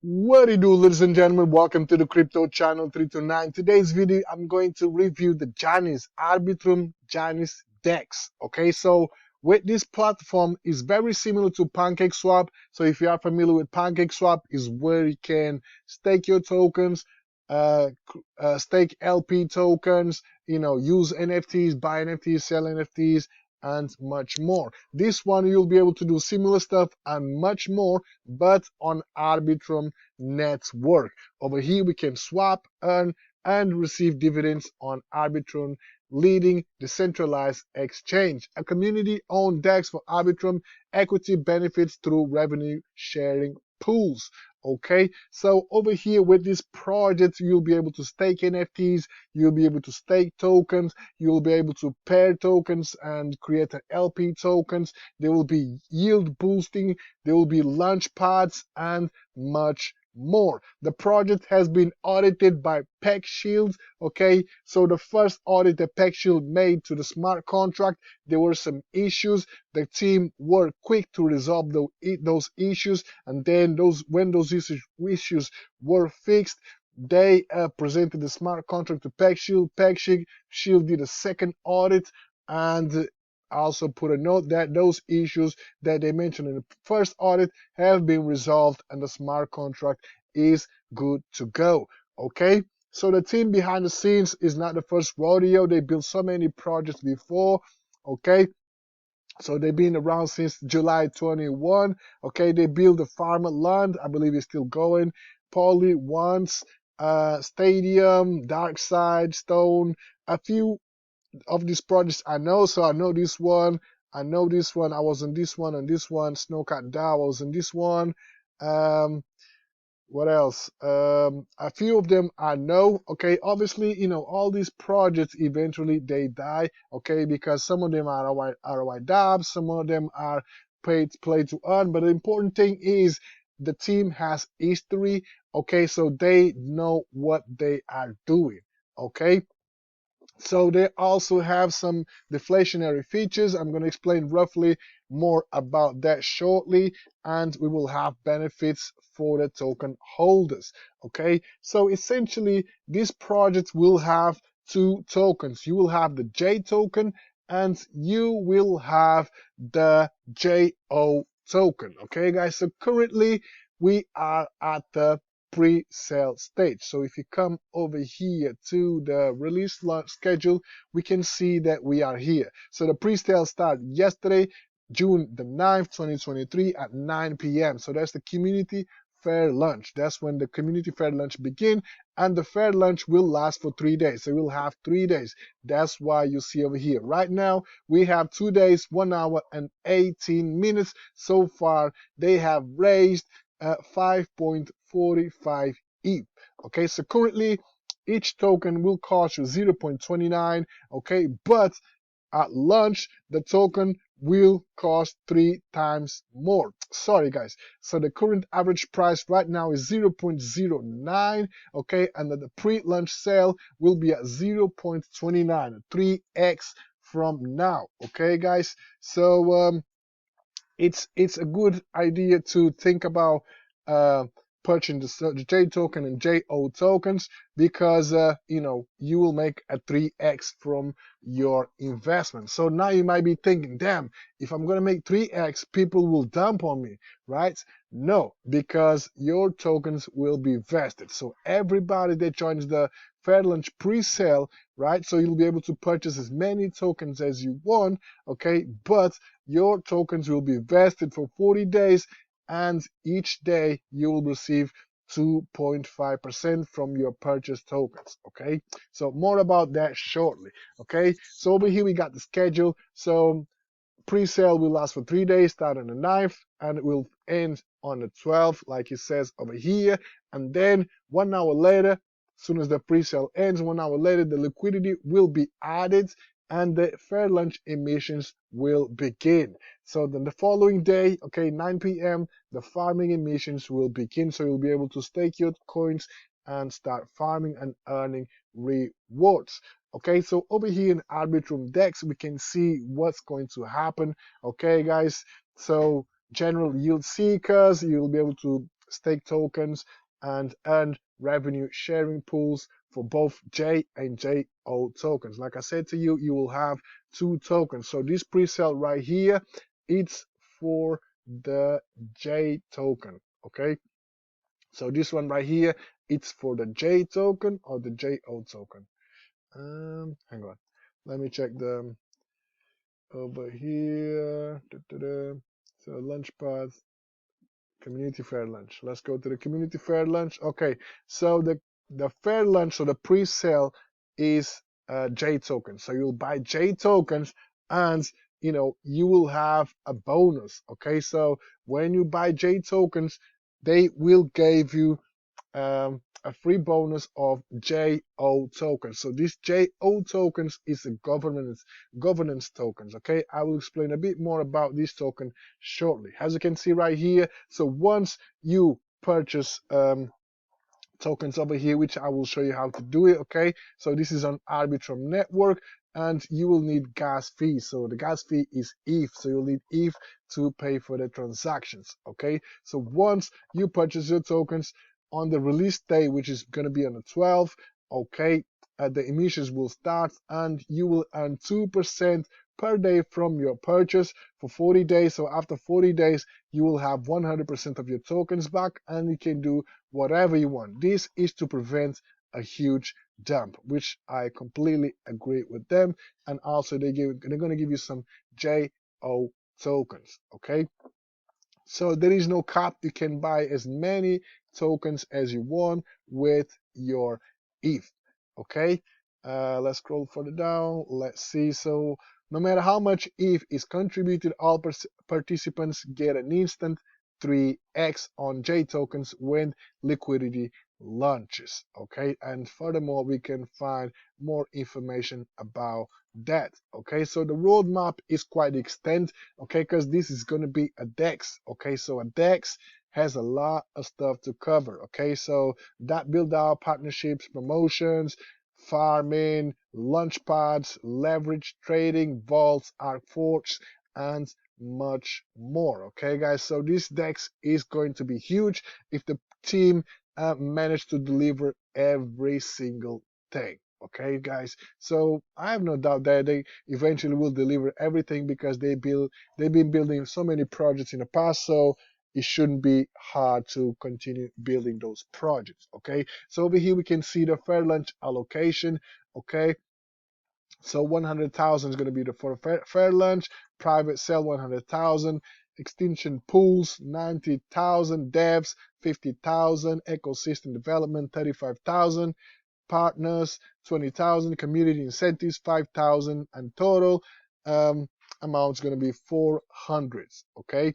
What do you do, ladies and gentlemen? Welcome to the crypto channel 329. Today's video, I'm going to review the Janis Arbitrum Janis Dex. Okay, so with this platform is very similar to PancakeSwap. So if you are familiar with PancakeSwap, is where you can stake your tokens, stake LP tokens, use NFTs, buy NFTs, sell NFTs, and much more. This one you'll be able to do similar stuff and much more, but on Arbitrum network. Over here we can swap, earn, and receive dividends on Arbitrum, leading decentralized exchange. A community-owned DEX for Arbitrum equity benefits through revenue sharing pools. Okay, so over here with this project, you'll be able to stake NFTs, you'll be able to stake tokens, you'll be able to pair tokens and create an LP tokens. There will be yield boosting, there will be launch pads, and much more. The project has been audited by Peck Shields. Okay, so the first audit that Peck Shield made to the smart contract, there were some issues. The team were quick to resolve those issues, and then when those issues were fixed, they presented the smart contract to Peck Shield. Peck Shield did a second audit and also put a note that those issues that they mentioned in the first audit have been resolved and the smart contract is good to go. Okay, so the team behind the scenes is not the first rodeo. They built so many projects before. Okay, so they've been around since July 21. Okay, they built the farmer land. I believe it's still going. Poly once, Stadium, Dark Side, Stone, a few of these projects I know. So I know this one. I know this one. I was in this one and this one. Snowcat DAO. I was in this one. What else? A few of them I know. Okay, obviously, all these projects eventually they die. Okay, because some of them are ROI dabs, some of them are play to earn. But the important thing is the team has history. Okay, so they know what they are doing. Okay. So they also have some deflationary features. I'm going to explain roughly more about that shortly, and we will have benefits for the token holders. Okay, so essentially this project will have two tokens. You will have the J token and you will have the JO token. Okay, guys, so currently we are at the pre-sale stage. So if you come over here to the release launch schedule, we can see that we are here. So the pre-sale started yesterday, June the 9th, 2023 at 9 p.m. So that's the community fair lunch. That's when the community fair lunch begin, and the fair lunch will last for 3 days. So we'll have 3 days. That's why you see over here. Right now, we have 2 days, 1 hour and 18 minutes. So far, they have raised 5.45 ETH. Okay, so currently each token will cost you 0.29. Okay, but at launch the token will cost 3 times more. Sorry guys, so the current average price right now is 0.09. Okay, and the pre-launch sale will be at 0.29, 3x from now. Okay guys, so it's a good idea to think about uh, purchasing the J token and JO tokens because you will make a 3x from your investment. So now you might be thinking, damn, if I'm gonna make 3x, people will dump on me, right? No, because your tokens will be vested. So everybody that joins the Fair Lunch pre-sale, right? So you'll be able to purchase as many tokens as you want, okay? But your tokens will be vested for 40 days, and each day you will receive 2.5% from your purchased tokens. Okay, so more about that shortly. Okay, so over here we got the schedule. So pre-sale will last for 3 days, start on the 9th, and it will end on the 12th, like it says over here. And then 1 hour later, as soon as the pre-sale ends, 1 hour later, the liquidity will be added and the fair lunch emissions will begin. So then the following day, okay, 9 p.m., the farming emissions will begin. So you'll be able to stake your coins and start farming and earning rewards. Okay, so over here in Arbitrum Dex, we can see what's going to happen. Okay, guys, so general yield seekers, you'll be able to stake tokens and earn revenue sharing pools for both J and JO tokens. Like I said to you, you will have 2 tokens. So this pre-sale right here, it's for the J token, okay? So this one right here, it's for the J token or the JO token. Hang on, let me check them over here. So Launchpad, Community Fair Lunch. Let's go to the Community Fair Lunch. Okay, so the fair lunch, so the pre-sale is J tokens. So you'll buy J tokens, and you will have a bonus. Okay, so when you buy J tokens, they will give you a free bonus of JO tokens. So this JO tokens is a governance tokens. Okay, I will explain a bit more about this token shortly. As you can see right here, so once you purchase tokens over here, which I will show you how to do it. Okay, so this is on Arbitrum network, and you will need gas fee. So the gas fee is ETH, so you'll need ETH to pay for the transactions. Okay, so once you purchase your tokens on the release day, which is going to be on the 12th, okay, the emissions will start, and you will earn 2% per day from your purchase for 40 days. So after 40 days, you will have 100% of your tokens back, and you can do whatever you want. This is to prevent a huge dump, which I completely agree with them. And also they're going to give you some JO tokens. Okay, so there is no cap. You can buy as many tokens as you want with your ETH. Okay, let's scroll further down. Let's see. So no matter how much ETH is contributed, all participants get an instant 3x on J tokens when liquidity launches. Okay, and furthermore, we can find more information about that. Okay, so the roadmap is quite extended. Okay, because this is going to be a DEX. Okay, so a DEX has a lot of stuff to cover. Okay, so that build out partnerships, promotions, farming, launch pads, leverage trading, vaults, ArcForge, and much more. Okay, guys, so this DEX is going to be huge if the team manage to deliver every single thing. Okay, guys, so I have no doubt that they eventually will deliver everything, because they've been building so many projects in the past, so it shouldn't be hard to continue building those projects. Okay, so over here we can see the fair lunch allocation. Okay, so 100,000 is going to be for fair lunch, private sale 100,000, extension pools 90,000, devs 50,000, ecosystem development 35,000, partners 20,000, community incentives 5,000, and total amount is going to be 400. Okay,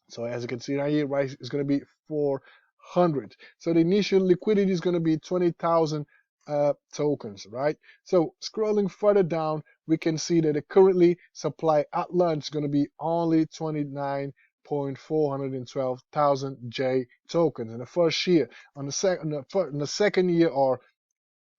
so as you can see right here, right, it's going to be 400. So the initial liquidity is going to be 20,000 tokens, right? So scrolling further down, we can see that the currently supply at launch is going to be only 29,412,000 J tokens in the first year. On the second year, or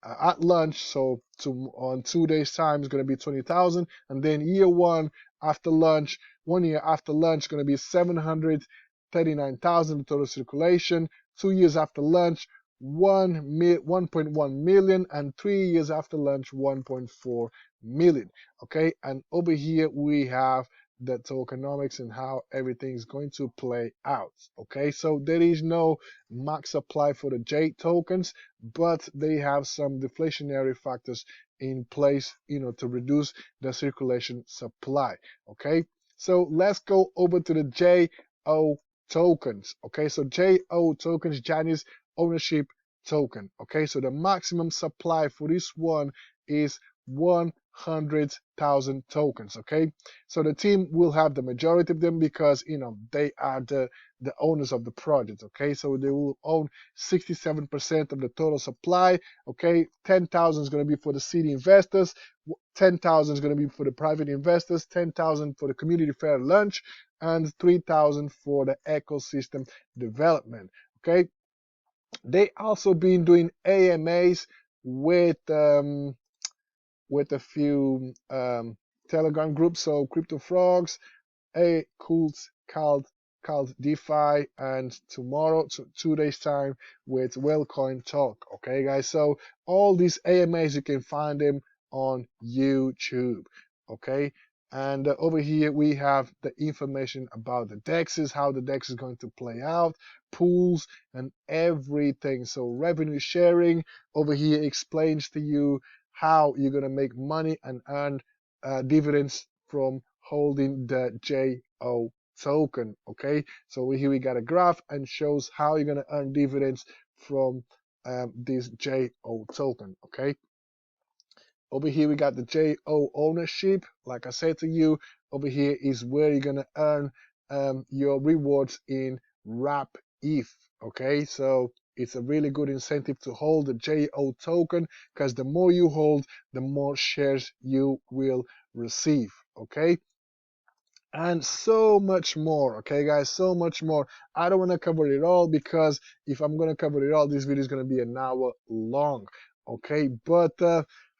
at launch, so on 2 days time is going to be 20,000, and then year 1 after launch, 1 year after launch, going to be 739,000 total circulation. 2 years after launch, 1.1 million, and 3 years after launch, 1.4 million. Okay, and over here we have the tokenomics and how everything is going to play out. Okay, so there is no max supply for the J tokens, but they have some deflationary factors in place, to reduce the circulation supply. Okay, so let's go over to the JO tokens. Okay, so JO tokens, Janis ownership token. Okay, so the maximum supply for this one is 100,000 tokens. Okay, so the team will have the majority of them, because they are the owners of the project. Okay, so they will own 67% of the total supply. Okay, 10,000 is going to be for the seed investors, 10,000 is going to be for the private investors, 10,000 for the community fair lunch, and 3,000 for the ecosystem development. Okay, they also been doing AMAs with a few Telegram groups. So Crypto Frogs, a cult called DeFi, and tomorrow, 2 days time, with Wellcoin Talk. Okay, guys. So all these AMAs, you can find them on YouTube. Okay. And over here we have the information about the DEXs, how the DEX is going to play out, pools, and everything. So revenue sharing over here explains to you how you're going to make money and earn dividends from holding the JO token. Okay, so over here we got a graph and shows how you're going to earn dividends from this JO token. Okay, over here we got the JO ownership. Like I said to you, over here is where you're going to earn your rewards in wrap ETH. Okay, so it's a really good incentive to hold the JO token, because the more you hold, the more shares you will receive. Okay, and so much more. Okay, guys, so much more. I don't want to cover it all, because if I'm going to cover it all, this video is going to be an hour long. Okay, but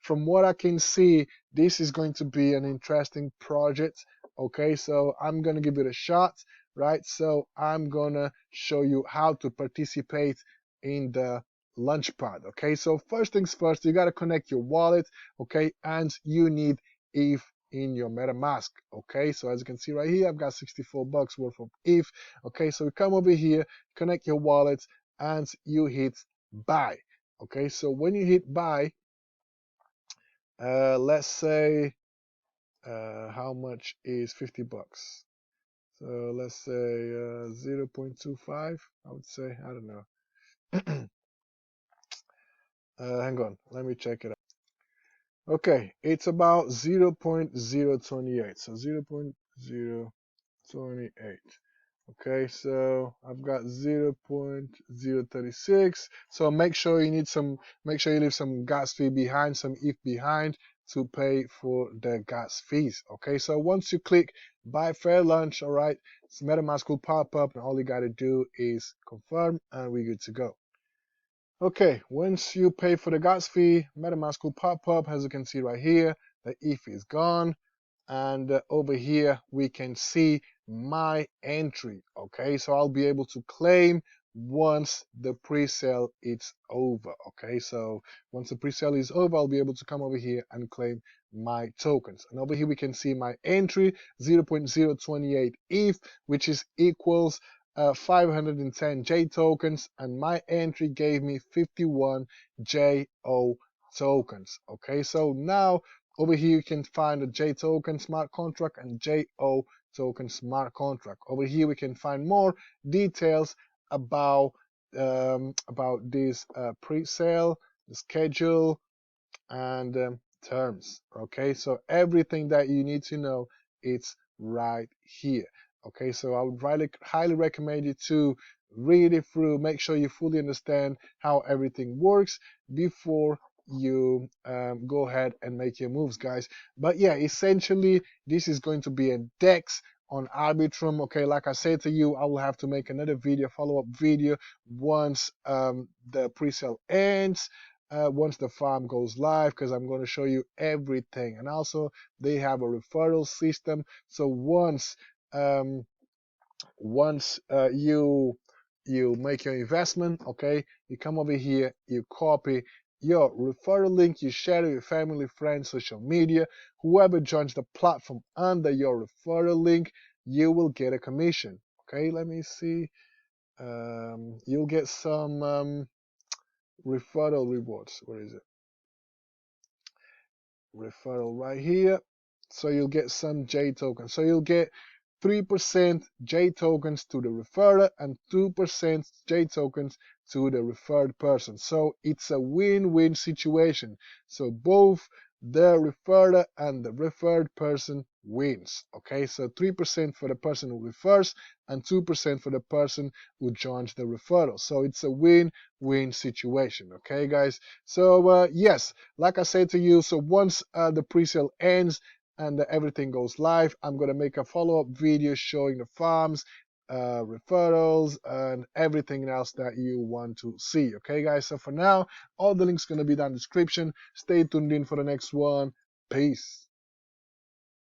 from what I can see, this is going to be an interesting project. Okay, so I'm going to give it a shot, right? So I'm going to show you how to participate in the launchpad. Okay, so first things first, you got to connect your wallet. Okay, and you need ETH in your MetaMask. Okay, so as you can see right here, I've got 64 bucks worth of ETH. Okay, so we come over here, connect your wallet, and you hit buy. Okay, so when you hit buy, let's say how much is 50 bucks? So let's say 0.25, I would say. I don't know. Hang on, let me check it out. Okay, it's about 0.028, so 0.028. Okay, so I've got 0.036. So make sure you leave some gas fee behind, some ETH behind, to pay for the gas fees. Okay, so once you click buy fair lunch, all right, so MetaMask will pop up, and all you got to do is confirm, and we're good to go. Okay, once you pay for the gas fee, MetaMask will pop up. As you can see right here, the ETH is gone, and over here we can see my entry. Okay, so I'll be able to claim once the pre-sale is over. Okay, so once the pre-sale is over, I'll be able to come over here and claim my tokens. And over here we can see my entry, 0.028 ETH, which is equals 510 J tokens, and my entry gave me 51 JO tokens. Okay, so now over here you can find a J token smart contract and JO token smart contract. Over here we can find more details about this pre-sale, the schedule, and terms. Okay, so everything that you need to know, it's right here. Okay, so I would highly recommend you to read it through, make sure you fully understand how everything works before you go ahead and make your moves, guys. But yeah, essentially this is going to be a DEX on Arbitrum. Okay, like I said to you, I will have to make another video, follow-up video, once the pre-sale ends, once the farm goes live, because I'm going to show you everything. And also they have a referral system, so once you make your investment, okay, you come over here, you copy your referral link, you share it with family, friends, social media, whoever joins the platform under your referral link, you will get a commission. Okay, let me see. You'll get some referral rewards. Where is it? Referral right here. So you'll get some J tokens. So you'll get 3% J tokens to the referrer and 2% J tokens to the referred person. So it's a win-win situation. So both the referrer and the referred person wins. Okay, so 3% for the person who refers and 2% for the person who joins the referral. So it's a win-win situation. Okay, guys. So yes, like I said to you, so once the pre-sale ends and everything goes live, I'm going to make a follow-up video showing the farms, referrals, and everything else that you want to see. Okay, guys, so for now, all the links going to be down in the description. Stay tuned in for the next one. Peace.